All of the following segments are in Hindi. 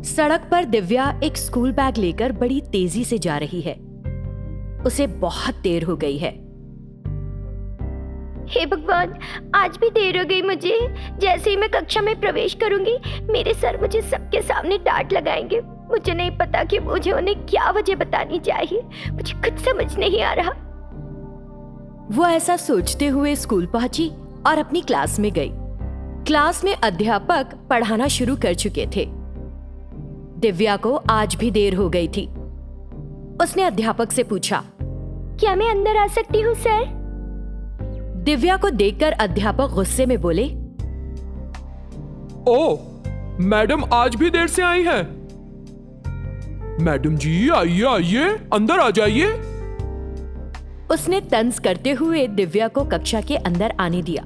सड़क पर दिव्या एक स्कूल बैग लेकर बड़ी तेजी से जा रही है। उसे बहुत देर हो गई है। हे भगवान, आज भी देर हो गई मुझे। जैसे ही मैं कक्षा में प्रवेश करूंगी, मेरे सर मुझे सबके सामने डांट लगाएंगे। मुझे नहीं पता कि मुझे उन्हें क्या वजह बतानी चाहिए। मुझे कुछ समझ नहीं आ रहा। वो ऐसा सोचते हुए स्कूल पहुंची और अपनी क्लास में गई। क्लास में अध्यापक पढ़ाना शुरू कर चुके थे। दिव्या को आज भी देर हो गई थी। उसने अध्यापक से पूछा, क्या मैं अंदर आ सकती हूँ सर? दिव्या को देखकर अध्यापक गुस्से में बोले, ओ, मैडम आज भी देर से आई हैं। मैडम जी आइए आइए, अंदर आ जाइए। उसने तंज करते हुए दिव्या को कक्षा के अंदर आने दिया।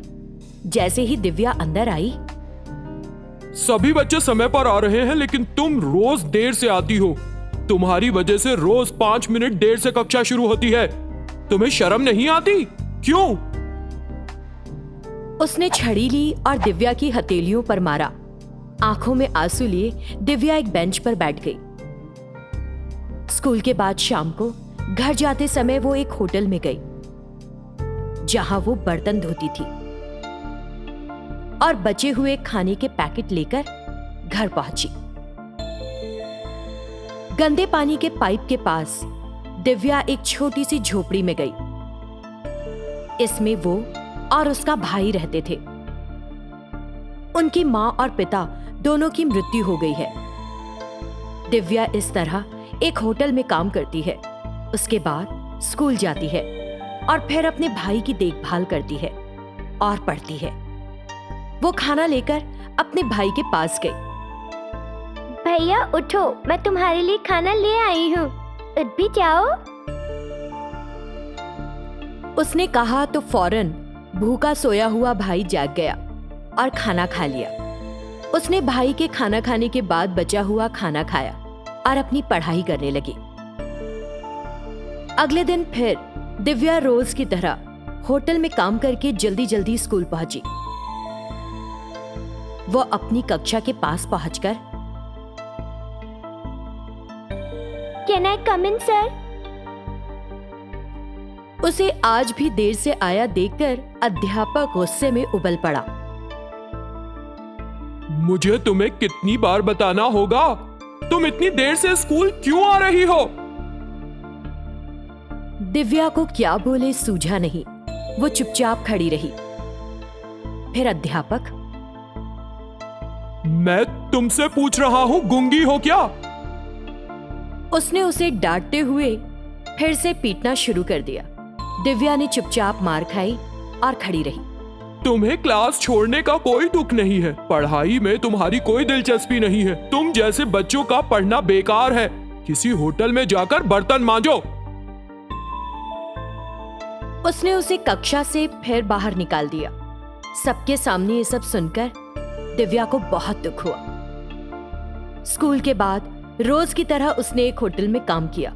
जैसे ही दिव्या अंदर आई, सभी बच्चे समय पर आ रहे हैं, लेकिन तुम रोज देर से आती हो। तुम्हारी वजह से रोज 5 मिनट देर से कक्षा शुरू होती है। तुम्हें शर्म नहीं आती? क्यों? उसने छड़ी ली और दिव्या की हथेलियों पर मारा। आंखों में आंसू लिए दिव्या एक बेंच पर बैठ गई। स्कूल के बाद शाम को घर जाते समय वो एक होटल में गई, जहां वो बर्तन धोती थी और बचे हुए खाने के पैकेट लेकर घर पहुंची। गंदे पानी के पाइप के पास दिव्या एक छोटी सी झोपड़ी में गई। इसमें वो और उसका भाई रहते थे। उनकी मां और पिता दोनों की मृत्यु हो गई है। दिव्या इस तरह एक होटल में काम करती है। उसके बाद स्कूल जाती है और फिर अपने भाई की देखभाल करती है और पढ़ती है। वो खाना लेकर अपने भाई के पास गई। भैया उठो, मैं तुम्हारे लिए खाना ले आई हूँ, उठ भी जाओ। उसने कहा तो फौरन भूखा सोया हुआ भाई जाग गया और खाना खा लिया। उसने भाई के खाना खाने के बाद बचा हुआ खाना खाया और अपनी पढ़ाई करने लगी। अगले दिन फिर दिव्या रोज की तरह होटल में काम करके जल्दी जल्दी स्कूल पहुंची। वो अपनी कक्षा के पास पहुंचकर, can I come in sir? उसे आज भी देर से आया देखकर अध्यापक गुस्से में उबल पड़ा। मुझे तुम्हें कितनी बार बताना होगा? तुम इतनी देर से स्कूल क्यों आ रही हो? दिव्या को क्या बोले सूझा नहीं। वो चुपचाप खड़ी रही। फिर अध्यापक, मैं तुमसे पूछ रहा हूँ, गूंगी हो क्या? उसने उसे डांटते हुए फिर से पीटना शुरू कर दिया। दिव्या ने चुपचाप मार खाई और खड़ी रही। तुम्हें क्लास छोड़ने का कोई दुख नहीं है। पढ़ाई में तुम्हारी कोई दिलचस्पी नहीं है। तुम जैसे बच्चों का पढ़ना बेकार है। किसी होटल में जाकर बर्तन मांजो। उसने उसे कक्षा से फिर बाहर निकाल दिया। सबके सामने ये सब सुनकर दिव्या को बहुत दुख हुआ। स्कूल के बाद रोज की तरह उसने एक होटल में काम किया।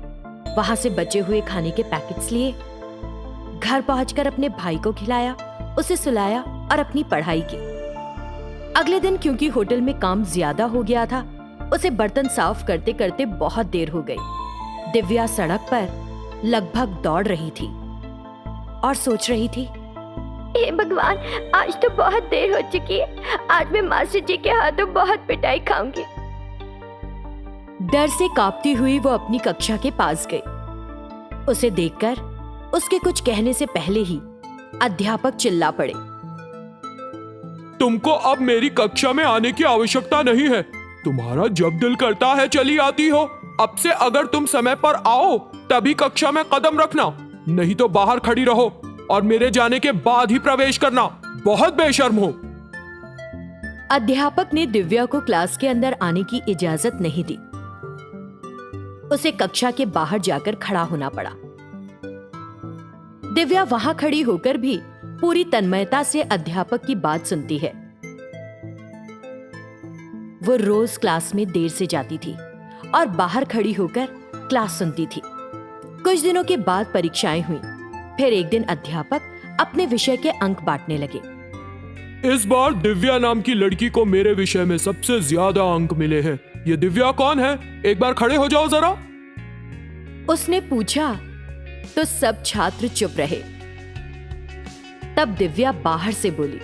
वहां से बचे हुए खाने के पैकेट्स लिए, घर पहुंचकर अपने भाई को खिलाया, उसे सुलाया और अपनी पढ़ाई की। अगले दिन क्योंकि होटल में काम ज्यादा हो गया था, उसे बर्तन साफ करते करते बहुत देर हो गई। दिव्या सड़क पर लगभग दौड़ रही थी और सोच रही थी, हे भगवान, आज तो बहुत देर हो चुकी है। आज मैं मास्टर जी के हाथों बहुत पिटाई खाऊंगी। डर से कांपती हुई वो अपनी कक्षा के पास गई। उसे देखकर उसके कुछ कहने से पहले ही अध्यापक चिल्ला पड़े, तुमको अब मेरी कक्षा में आने की आवश्यकता नहीं है। तुम्हारा जब दिल करता है चली आती हो। अब से अगर तुम समय पर आओ तभी कक्षा में कदम रखना, नहीं तो बाहर खड़ी रहो और मेरे जाने के बाद ही प्रवेश करना। बहुत बेशर्म हो। अध्यापक ने दिव्या को क्लास के अंदर आने की इजाजत नहीं दी। उसे कक्षा के बाहर जाकर खड़ा होना पड़ा। दिव्या वहां खड़ी होकर भी पूरी तन्मयता से अध्यापक की बात सुनती है। वो रोज क्लास में देर से जाती थी और बाहर खड़ी होकर क्लास सुनती थी। कुछ दिनों के बाद परीक्षाएं हुई। फिर एक दिन अध्यापक अपने विषय के अंक बांटने लगे। इस बार दिव्या नाम की लड़की को मेरे विषय में सबसे ज्यादा अंक मिले हैं। ये दिव्या कौन है? एक बार खड़े हो जाओ जरा। उसने पूछा तो सब छात्र चुप रहे। तब दिव्या बाहर से बोली,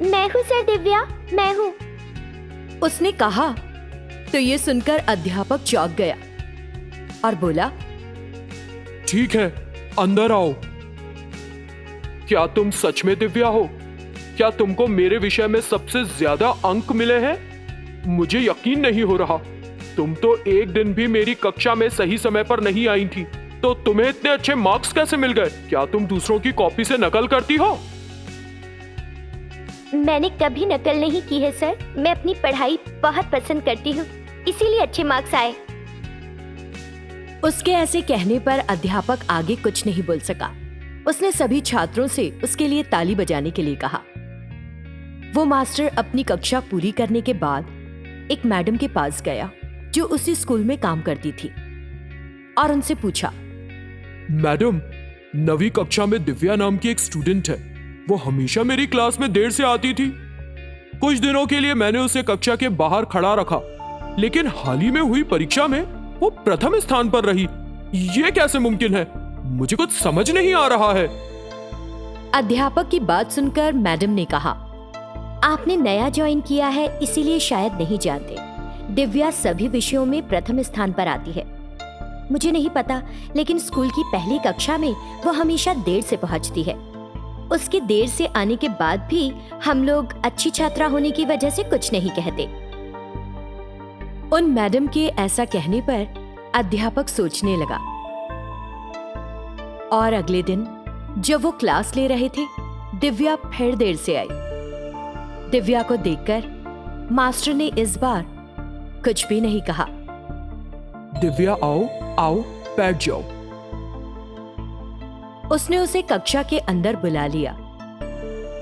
मैं हूँ सर दिव्या, मैं हूँ। उसने कहा तो ये सुनकर अध्यापक चौंक गया और बोला, ठीक है, अंदर आओ। क्या तुम सच में दिव्या हो? क्या तुमको मेरे विषय में सबसे ज्यादा अंक मिले हैं? मुझे यकीन नहीं हो रहा। तुम तो एक दिन भी मेरी कक्षा में सही समय पर नहीं आई थी, तो तुम्हें इतने अच्छे मार्क्स कैसे मिल गए? क्या तुम दूसरों की कॉपी से नकल करती हो? मैंने कभी नकल नहीं की है सर। मैं अपनी पढ़ाई बहुत पसंद करती हूँ, इसीलिए अच्छे मार्क्स आए। उसके ऐसे कहने पर अध्यापक आगे कुछ नहीं बोल सका। उसने सभी छात्रों से उसके लिए ताली बजाने के लिए कहा। वो मास्टर अपनी कक्षा पूरी करने के बाद एक मैडम के पास गया जो उसी स्कूल में काम करती थी और उनसे पूछा, मैडम, नवी कक्षा में दिव्या नाम की एक स्टूडेंट है। वो हमेशा मेरी क्लास में देर से आती थी। कुछ दिनों के लिए मैंने उसे कक्षा के बाहर खड़ा रखा, लेकिन हाल ही में हुई परीक्षा में वो प्रथम स्थान पर रही। ये कैसे मुमकिन है? मुझे कुछ समझ नहीं आ रहा है। अध्यापक की बात सुनकर मैडम ने कहा, आपने नया ज्वाइन किया है, इसीलिए शायद नहीं जानते। दिव्या सभी विषयों में प्रथम स्थान पर आती है। मुझे नहीं पता, लेकिन स्कूल की पहली कक्षा में वो हमेशा देर से पहुंचती है। उसके देर से आने के बाद भी हम लोग अच्छी छात्रा होने की वजह से कुछ नहीं कहते। उन मैडम के ऐसा कहने पर अध्यापक सोचने लगा और अगले दिन जब वो क्लास ले रहे थे, दिव्या फिर देर से आई। दिव्या को देखकर मास्टर ने इस बार कुछ भी नहीं कहा। दिव्या आओ आओ, बैठ जाओ। उसने उसे कक्षा के अंदर बुला लिया।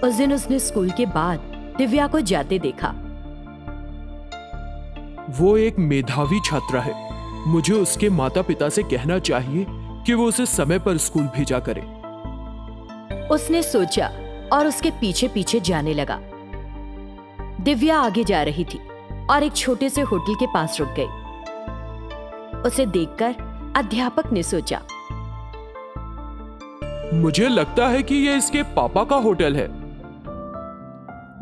उस दिन उसने स्कूल के बाद दिव्या को जाते देखा। वो एक मेधावी छात्रा है। मुझे उसके माता पिता से कहना चाहिए कि वो उसे समय पर स्कूल भेजा करे। उसने सोचा और उसके पीछे पीछे जाने लगा। दिव्या आगे जा रही थी और एक छोटे से होटल के पास रुक गई। उसे देखकर अध्यापक ने सोचा, मुझे लगता है कि ये इसके पापा का होटल है।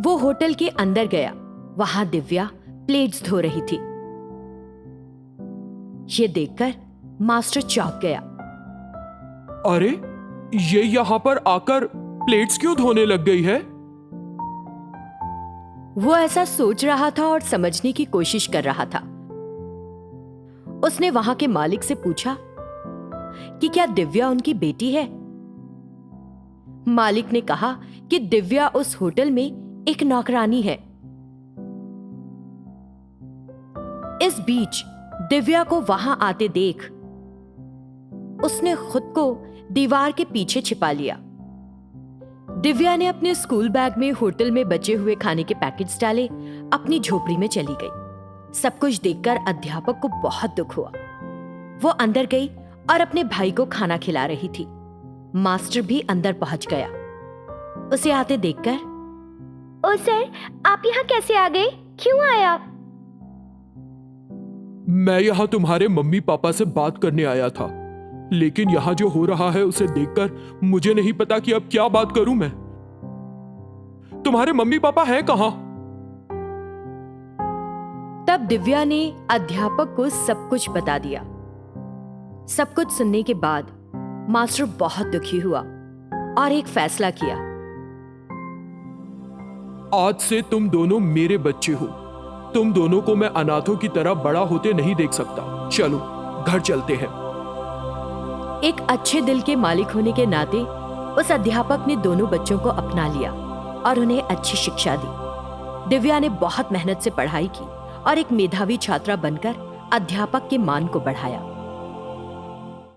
वो होटल के अंदर गया। वहां दिव्या प्लेट्स धो रही थी। ये देखकर मास्टर चौंक गया। अरे, ये यहाँ पर आकर प्लेट्स क्यों धोने लग गई है? वो ऐसा सोच रहा था और समझने की कोशिश कर रहा था। उसने वहां के मालिक से पूछा कि क्या दिव्या उनकी बेटी है। मालिक ने कहा कि दिव्या उस होटल में एक नौकरानी है। इस बीच दिव्या को वहां आते देख उसने खुद को दीवार के पीछे छिपा लिया। दिव्या ने अपने स्कूल बैग में होटल में बचे हुए खाने के पैकेट्स डाले, अपनी झोपड़ी में चली गई। सब कुछ देखकर अध्यापक को बहुत दुख हुआ। वो अंदर गई और अपने भाई को खाना खिला रही थी। मास्टर भी अंदर पहुंच गया। उसे आते देखकर, ओ सर, आप यहाँ कैसे आ गए? क्यों आए आप? मैं यहाँ तुम्हारे मम्मी पापा से बात करने आया था, लेकिन यहाँ जो हो रहा है उसे देखकर मुझे नहीं पता कि अब क्या बात करूं मैं। तुम्हारे मम्मी पापा हैं कहाँ? तब दिव्या ने अध्यापक को सब कुछ बता दिया। सब कुछ सुनने के बाद मास्टर बहुत दुखी हुआ और एक फैसला किया। आज से तुम दोनों मेरे बच्चे हो। तुम दोनों को मैं अनाथों की तरह बड़ा होते नहीं देख सकता। चलो घर चलते हैं। एक अच्छे दिल के मालिक होने के नाते उस अध्यापक ने दोनों बच्चों को अपना लिया और उन्हें अच्छी शिक्षा दी। दिव्या ने बहुत मेहनत से पढ़ाई की और एक मेधावी छात्रा बनकर अध्यापक के मान को बढ़ाया।